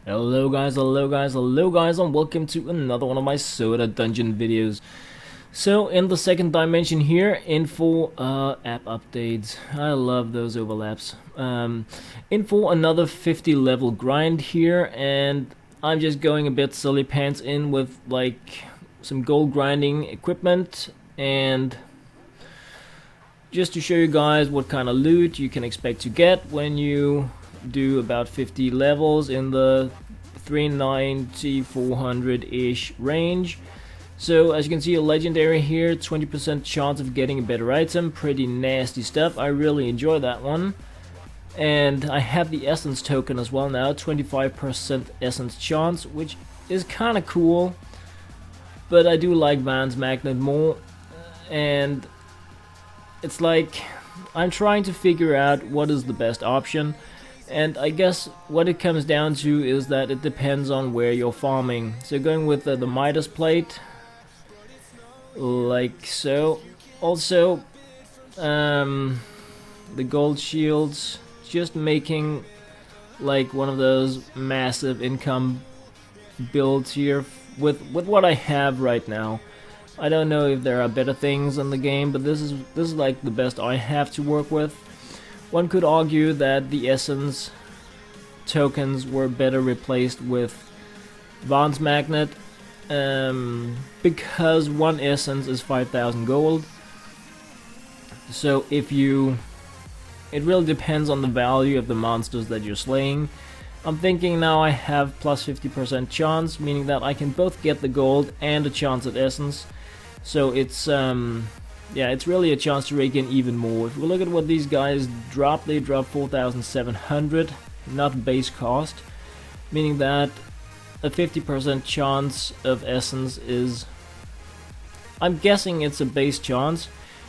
Hello guys, hello guys, hello guys, and welcome to another one of my Soda Dungeon videos. So in the second dimension here, info app updates. I love those overlaps. Info another 50 level grind here, and I'm just going a bit silly pants in with like some gold grinding equipment, and just to show you guys what kind of loot you can expect to get when you do about 50 levels in the 390 400-ish range. So as you can see, a legendary here, 20% chance of getting a better item, pretty nasty stuff. I really enjoy that one. And I have the essence token as well now, 25% essence chance, which is kind of cool, but I do like Van's Magnet more. And it's like I'm trying to figure out what is the best option. And I guess what it comes down to is that it depends on where you're farming. So going with the Midas Plate, like so. Also, the gold shields, just making like one of those massive income builds here with what I have right now. I don't know if there are better things in the game, but this is like the best I have to work with. One could argue that the essence tokens were better replaced with Van's Magnet, because one essence is 5,000 gold. So it really depends on the value of the monsters that you're slaying. I'm thinking now I have plus 50% chance, meaning that I can both get the gold and a chance at essence. So it's yeah, it's really a chance to rake in even more. If we look at what these guys drop, they drop 4,700, not base cost, meaning that a 50% chance of essence is, I'm guessing it's a base chance,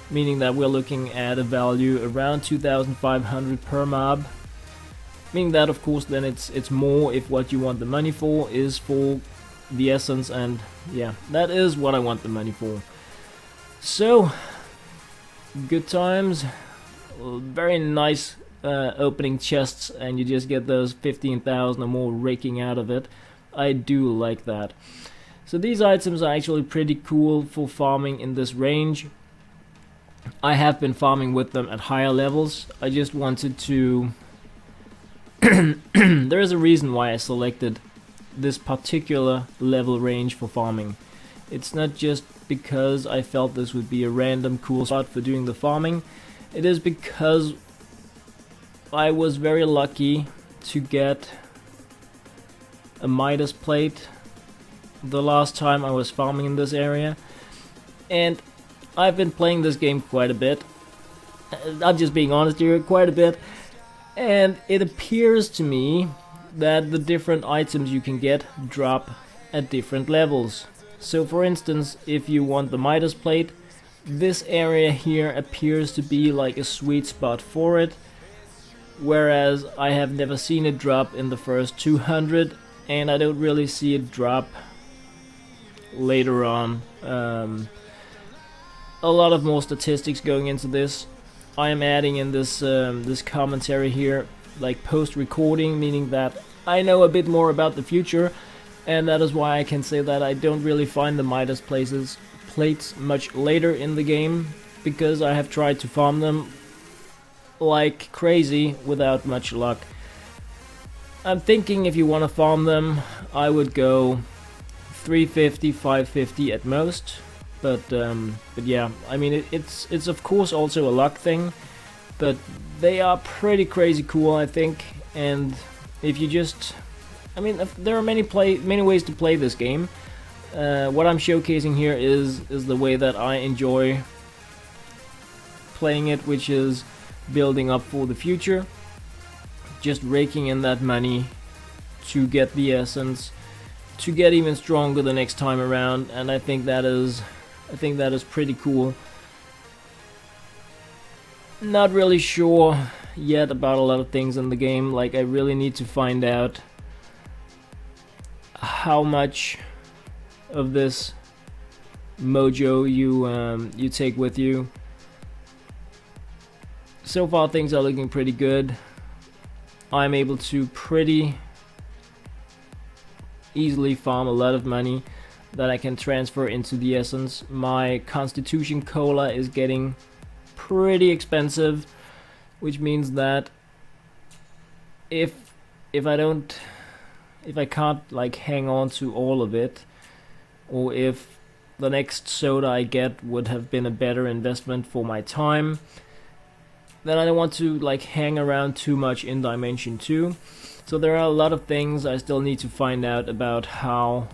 meaning that we're looking at a value around 2,500 per mob, meaning that of course then it's more if what you want the money for is for the essence, and yeah, that is what I want the money for. So good times, very nice opening chests, and you just get those 15,000 or more raking out of it. I do like that. So these items are actually pretty cool for farming in this range. I have been farming with them at higher levels. I just wanted to there is a reason why I selected this particular level range for farming. It's not just because I felt this would be a random cool spot for doing the farming. It is because I was very lucky to get a Midas Plate the last time I was farming in this area, and I've been playing this game quite a bit. I'm just being honest here, quite a bit, and it appears to me that the different items you can get drop at different levels. So for instance, if you want the Midas Plate, this area here appears to be like a sweet spot for it, whereas I have never seen it drop in the first 200, and I don't really see it drop later on. A lot of more statistics going into this. I am adding in this this commentary here, like post-recording, meaning that I know a bit more about the future, and that is why I can say that I don't really find the Midas plates much later in the game, because I have tried to farm them like crazy without much luck. I'm thinking if you want to farm them, I would go 350, 550 at most. But yeah, I mean it's of course also a luck thing, but they are pretty crazy cool, I think. And if you just, I mean, there are many ways to play this game. What I'm showcasing here is the way that I enjoy playing it, which is building up for the future, just raking in that money to get the essence, to get even stronger the next time around, and I think that is pretty cool. Not really sure yet about a lot of things in the game. Like, I really need to find out how much of this mojo you take with you. So far things are looking pretty good. I'm able to pretty easily farm a lot of money that I can transfer into the essence. My Constitution Cola is getting pretty expensive, which means that if I can't like hang on to all of it, or if the next soda I get would have been a better investment for my time, then I don't want to like hang around too much in Dimension 2. So there are a lot of things I still need to find out about how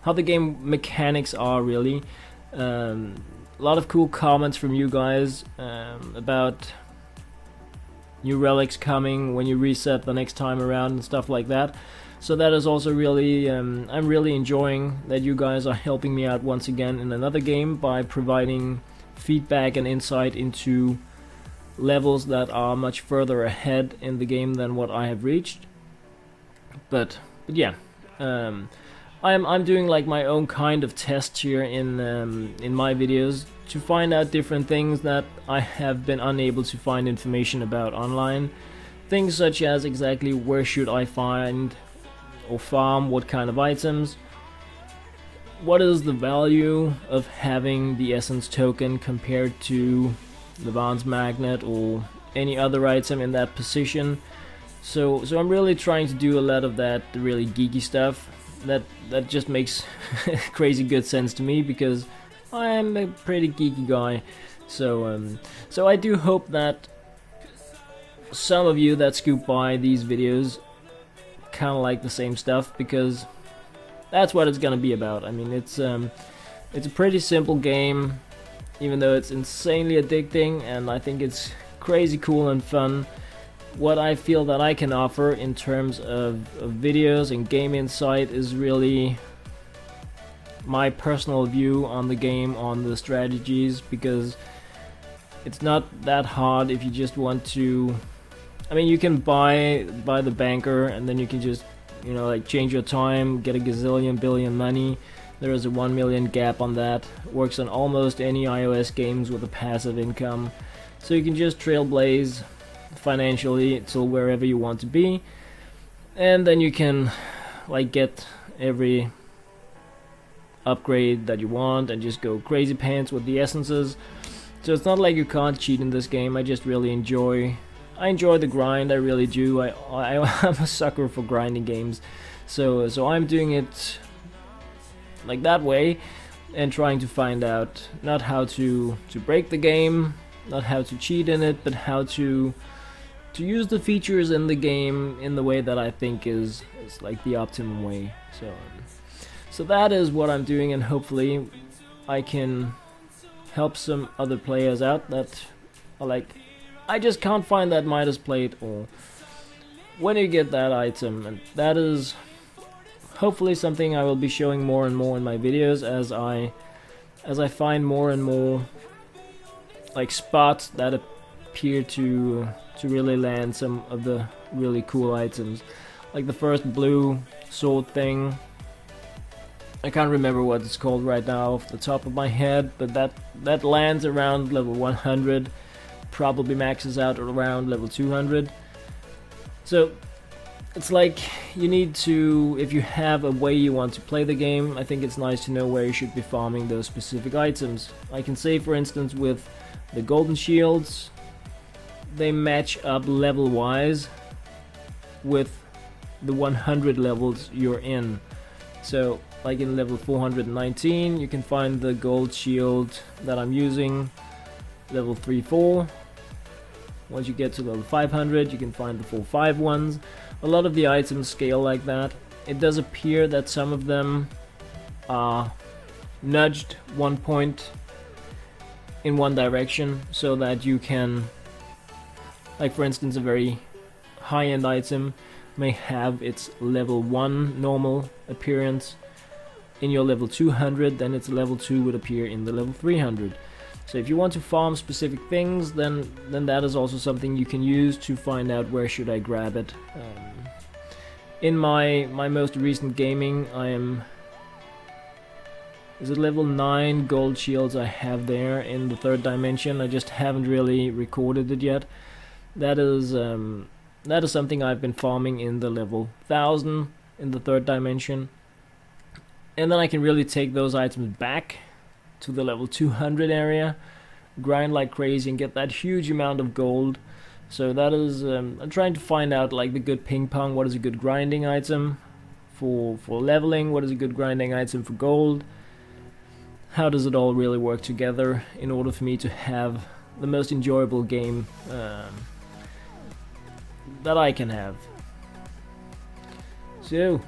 the game mechanics are really. A lot of cool comments from you guys about new relics coming when you reset the next time around and stuff like that. So that is also really, I'm really enjoying that you guys are helping me out once again in another game by providing feedback and insight into levels that are much further ahead in the game than what I have reached. But yeah, I'm doing like my own kind of test here in my videos to find out different things that I have been unable to find information about online. Things such as exactly where should I find or farm what kind of items, what is the value of having the essence token compared to the Bond's magnet or any other item in that position. So I'm really trying to do a lot of that really geeky stuff that just makes crazy good sense to me, because I'm a pretty geeky guy. So I do hope that some of you that scoop by these videos kind of like the same stuff, because that's what it's gonna be about. I mean, it's a pretty simple game, even though it's insanely addicting, and I think it's crazy cool and fun. What I feel that I can offer in terms of videos and game insight is really my personal view on the game, on the strategies, because it's not that hard if you just want to. I mean, you can buy the banker, and then you can just, you know, like change your time, get a gazillion billion money. There is a 1 million gap on that. Works on almost any iOS games with a passive income. So you can just trailblaze financially till wherever you want to be, and then you can like get every upgrade that you want and just go crazy pants with the essences. So it's not like you can't cheat in this game. I just really enjoy the grind. I really do. I'm a sucker for grinding games, so I'm doing it like that way, and trying to find out not how to break the game, not how to cheat in it, but how to use the features in the game in the way that I think is like the optimum way. So that is what I'm doing, and hopefully I can help some other players out that are like, I just can't find that Midas Plate, or when you get that item. And that is hopefully something I will be showing more and more in my videos as I find more and more like spots that appear to really land some of the really cool items. Like the first blue sword thing, I can't remember what it's called right now off the top of my head, but that lands around level 100, probably maxes out around level 200. So it's like you need to, if you have a way you want to play the game, I think it's nice to know where you should be farming those specific items. I can say, for instance, with the golden shields, they match up level wise with the 100 levels you're in. So like in level 419 you can find the gold shield that I'm using, level 3-4. Once you get to level 500 you can find the 4-5 ones. A lot of the items scale like that. It does appear that some of them are nudged 1 point in one direction, so that you can, like for instance, a very high-end item may have its level 1 normal appearance in your level 200, then its level 2 would appear in the level 300. So if you want to farm specific things, then that is also something you can use to find out where should I grab it. In my most recent gaming, is it level 9 gold shields I have there in the 3rd dimension. I just haven't really recorded it yet. That is something I've been farming in the level 1000 in the third dimension. And then I can really take those items back to the level 200 area, grind like crazy and get that huge amount of gold. So that is, I'm trying to find out like the good ping pong, what is a good grinding item for leveling, what is a good grinding item for gold, how does it all really work together in order for me to have the most enjoyable game that I can have. So,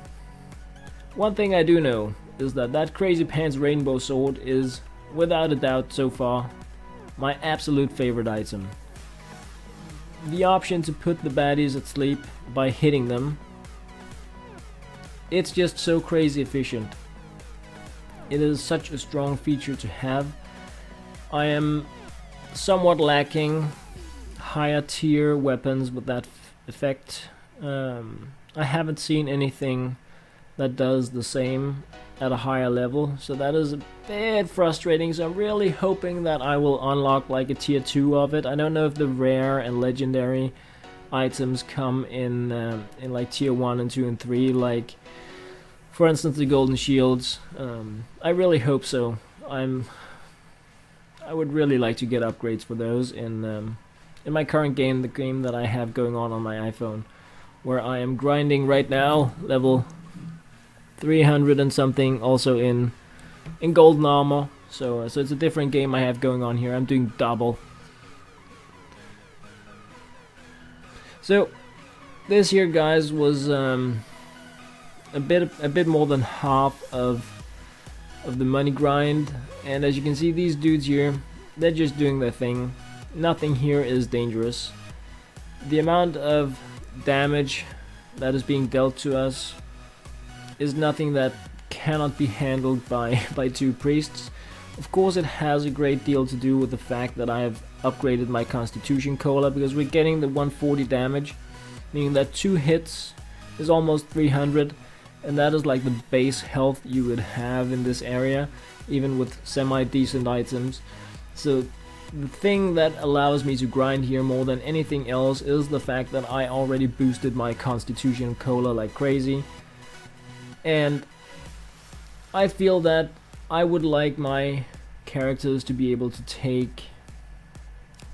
one thing I do know is that Crazy Pants Rainbow Sword is, without a doubt so far, my absolute favorite item. The option to put the baddies at sleep by hitting them, it's just so crazy efficient. It is such a strong feature to have. I am somewhat lacking higher tier weapons with that effect. I haven't seen anything that does the same at a higher level, so that is a bit frustrating. So I'm really hoping that I will unlock like a tier 2 of it. I don't know if the rare and legendary items come in like tier 1 and 2 and 3, like for instance the golden shields. I really hope so. I would really like to get upgrades for those in my current game, the game that I have going on my iPhone, where I am grinding right now, level 300 and something, also in golden armor. So it's a different game I have going on here. I'm doing double. So this here, guys, was a bit more than half of the money grind, and as you can see, these dudes here, they're just doing their thing. Nothing here is dangerous. The amount of damage that is being dealt to us is nothing that cannot be handled by 2 priests. Of course, it has a great deal to do with the fact that I have upgraded my Constitution Cola, because we're getting the 140 damage, meaning that 2 hits is almost 300, and that is like the base health you would have in this area, even with semi-decent items. So the thing that allows me to grind here more than anything else is the fact that I already boosted my Constitution Cola like crazy. And I feel that I would like my characters to be able to take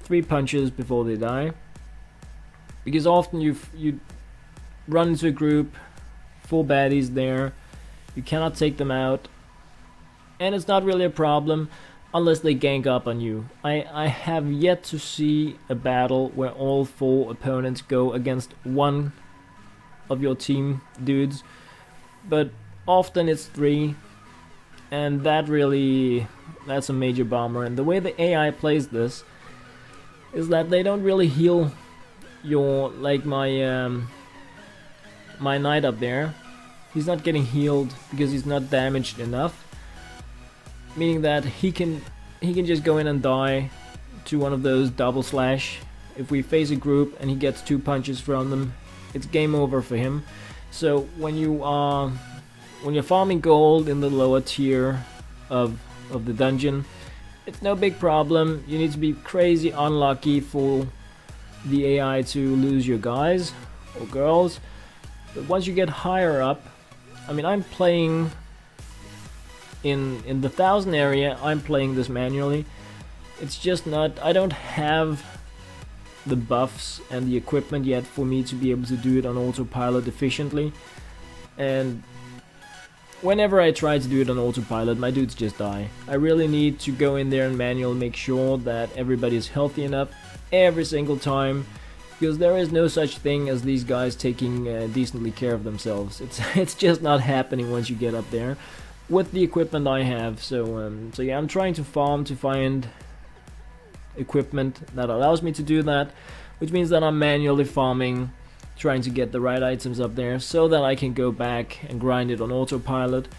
3 punches before they die, because often you run into a group, 4 baddies there, you cannot take them out, and it's not really a problem unless they gank up on you. I have yet to see a battle where all 4 opponents go against one of your team dudes, but often it's 3, and that's a major bummer. And the way the AI plays this is that they don't really heal your, like my knight up there. He's not getting healed because he's not damaged enough, meaning that he can just go in and die to one of those double slash. If we face a group and he gets 2 punches from them, it's game over for him. So when you're farming gold in the lower tier of the dungeon, it's no big problem. You need to be crazy unlucky for the AI to lose your guys or girls. But once you get higher up, I mean, I'm playing in the 1000 area, I'm playing this manually. It's just not, I don't have the buffs and the equipment yet for me to be able to do it on autopilot efficiently. And whenever I try to do it on autopilot, my dudes just die. I really need to go in there and manually make sure that everybody is healthy enough every single time, because there is no such thing as these guys taking decently care of themselves. It's just not happening once you get up there with the equipment I have. So yeah, I'm trying to farm to find equipment that allows me to do that, which means that I'm manually farming, trying to get the right items up there so that I can go back and grind it on autopilot.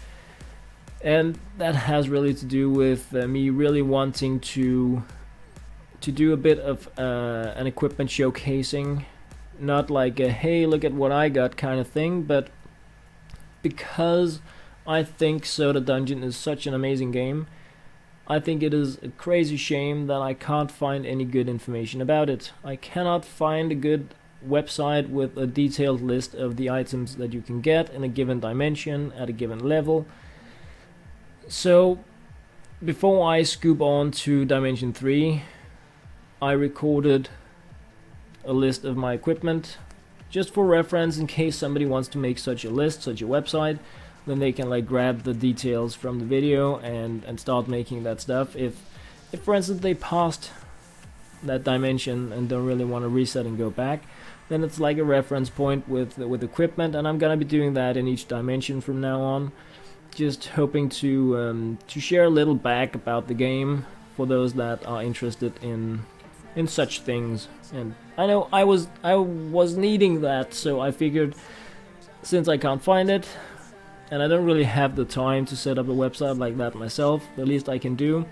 And that has really to do with me really wanting to do a bit of an equipment showcasing, not like a hey look at what I got kind of thing, but because I think Soda Dungeon is such an amazing game, I think it is a crazy shame that I can't find any good information about it. I cannot find a good website with a detailed list of the items that you can get in a given dimension at a given level. So before I scoop on to dimension 3, I recorded a list of my equipment just for reference in case somebody wants to make such a list, such a website. Then they can like grab the details from the video and start making that stuff. If for instance they passed that dimension and don't really want to reset and go back, then it's like a reference point with equipment, and I'm gonna be doing that in each dimension from now on. Just hoping to share a little back about the game for those that are interested in such things. And I know I was needing that, so I figured since I can't find it and I don't really have the time to set up a website like that myself, the least I can do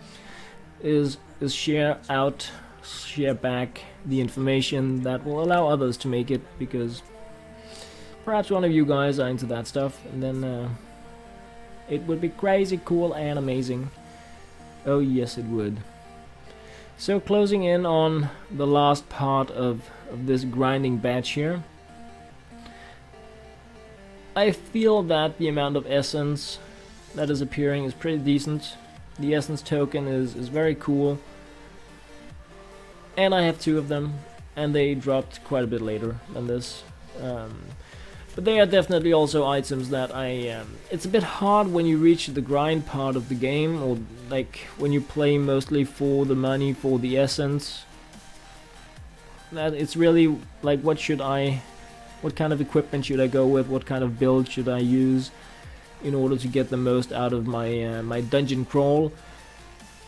is share back the information that will allow others to make it, because perhaps one of you guys are into that stuff, and then it would be crazy cool and amazing. Oh yes, it would. So closing in on the last part of this grinding batch here, I feel that the amount of essence that is appearing is pretty decent. The essence token is very cool, and I have 2 of them, and they dropped quite a bit later than this. But they are definitely also items that it's a bit hard when you reach the grind part of the game, or like when you play mostly for the money, for the essence. That it's really like, what kind of equipment should I go with? What kind of build should I use in order to get the most out of my my dungeon crawl?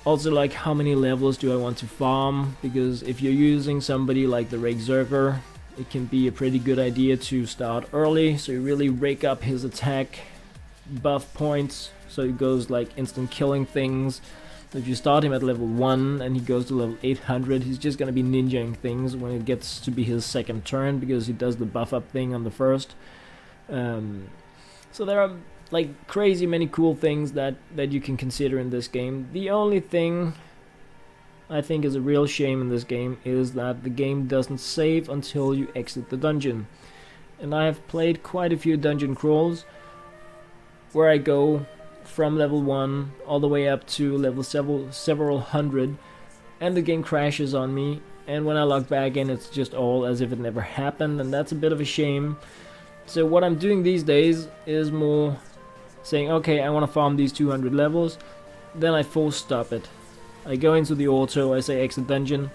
Also, like, how many levels do I want to farm? Because if you're using somebody like the Berserker, it can be a pretty good idea to start early, so you really rake up his attack buff points, so he goes like instant killing things. If you start him at level 1 and he goes to level 800, he's just gonna be ninjaing things when it gets to be his second turn, because he does the buff up thing on the first. So there are like crazy many cool things that you can consider in this game. The only thing I think is a real shame in this game is that the game doesn't save until you exit the dungeon. And I have played quite a few dungeon crawls where I go from level 1 all the way up to level several hundred, and the game crashes on me, and when I log back in it's just all as if it never happened, and that's a bit of a shame. So what I'm doing these days is more saying, okay, I want to farm these 200 levels, then I full stop it. I go into the auto, I say exit dungeon,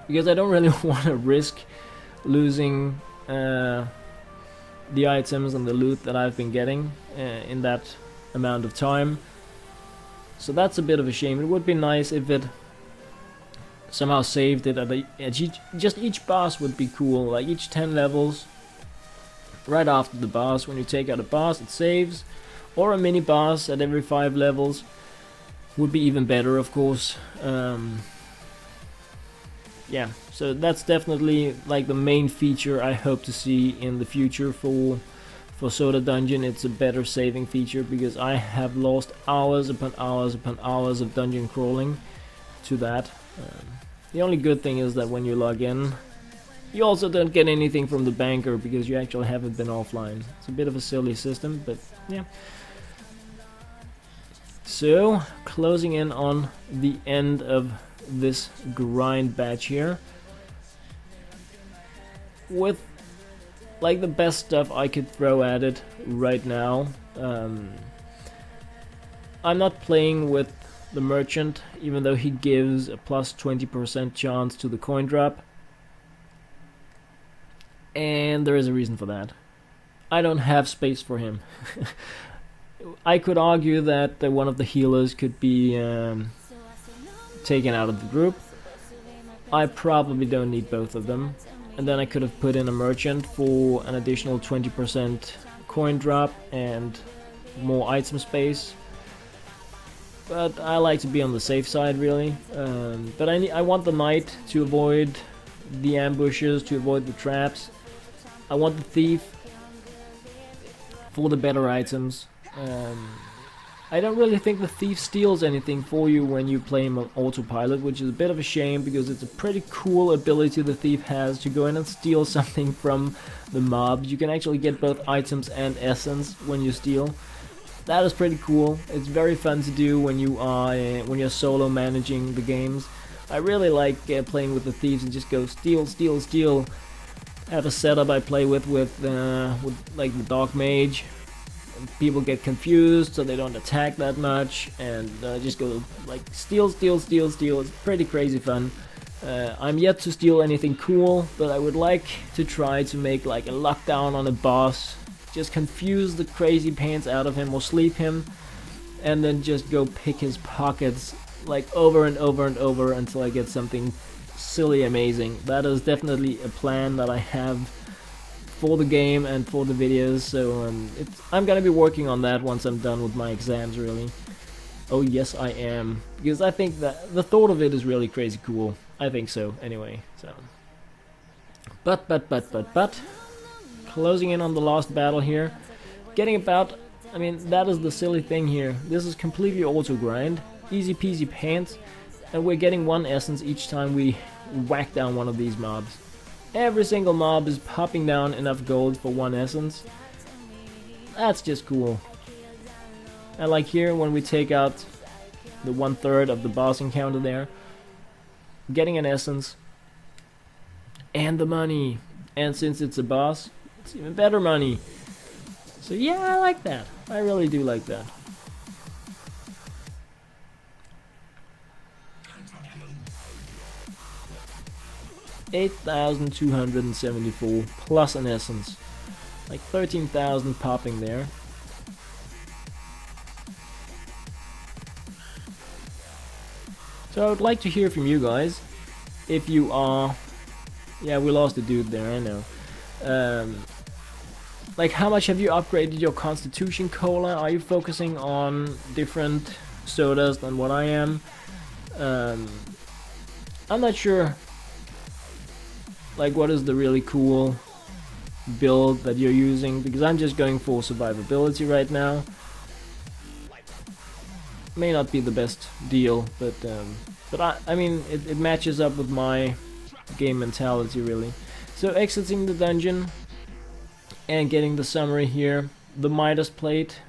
because I don't really want to risk losing the items and the loot that I've been getting in that amount of time. So that's a bit of a shame. It would be nice if it somehow saved it at each boss would be cool, like each 10 levels. Right after the boss, when you take out a boss, it saves, or a mini boss at every 5 levels would be even better, of course. Yeah, so that's definitely like the main feature I hope to see in the future for Soda Dungeon. It's a better saving feature, because I have lost hours upon hours upon hours of dungeon crawling to that. The only good thing is that when you log in, you also don't get anything from the banker, because you actually haven't been offline. It's a bit of a silly system, but yeah. So, closing in on the end of this grind batch here, with like the best stuff I could throw at it right now. I'm not playing with the merchant, even though he gives a plus 20% chance to the coin drop, and there is a reason for that. I don't have space for him. I could argue that one of the healers could be taken out of the group. I probably don't need both of them, and then I could have put in a merchant for an additional 20% coin drop and more item space, but I like to be on the safe side, really. But I want the knight to avoid the ambushes, to avoid the traps. I want the thief for the better items. I don't really think the thief steals anything for you when you play him on autopilot, which is a bit of a shame because it's a pretty cool ability the thief has to go in and steal something from the mobs. You can actually get both items and essence when you steal. That is pretty cool. It's very fun to do when you're solo managing the games. I really like playing with the thieves and just go steal, steal, steal. I have a setup I play with like the Dark Mage. People get confused, so they don't attack that much, and just go like steal, steal, steal, steal. It's pretty crazy fun. I'm yet to steal anything cool, but I would like to try to make like a lockdown on a boss. Just confuse the crazy pants out of him or sleep him, and then just go pick his pockets like over and over and over until I get something silly amazing. That is definitely a plan that I have for the game and for the videos, so I'm gonna be working on that once I'm done with my exams, really. Oh yes, I am, because I think that the thought of it is really crazy cool. I think so, anyway. So, but closing in on the last battle here, getting about. I mean, that is the silly thing here. This is completely auto grind, easy peasy pants, and we're getting 1 essence each time we whack down one of these mobs. Every single mob is popping down enough gold for 1 essence. That's just cool. And like here, when we take out the 1/3 of the boss encounter there, getting an essence and the money. And since it's a boss, it's even better money. So yeah, I like that. I really do like that. $8,274 plus an essence, like 13,000 popping there. So I would like to hear from you guys if you are. Yeah, we lost a dude there, I know. Like, how much have you upgraded your Constitution Cola? Are you focusing on different sodas than what I am? I'm not sure. Like, what is the really cool build that you're using? Because I'm just going for survivability right now. May not be the best deal, but I mean, it matches up with my game mentality, really. So exiting the dungeon and getting the summary here, the Midas Plate.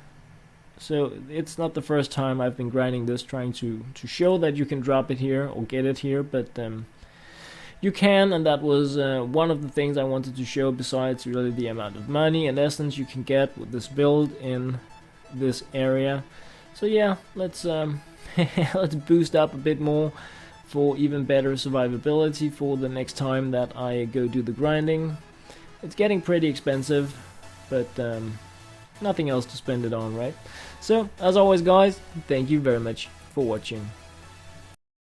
So it's not the first time I've been grinding this, trying to show that you can drop it here or get it here, but you can, and that was one of the things I wanted to show, besides really the amount of money and essence you can get with this build in this area. So yeah, let's let's boost up a bit more for even better survivability for the next time that I go do the grinding. It's getting pretty expensive, but nothing else to spend it on, right? So, as always guys, thank you very much for watching.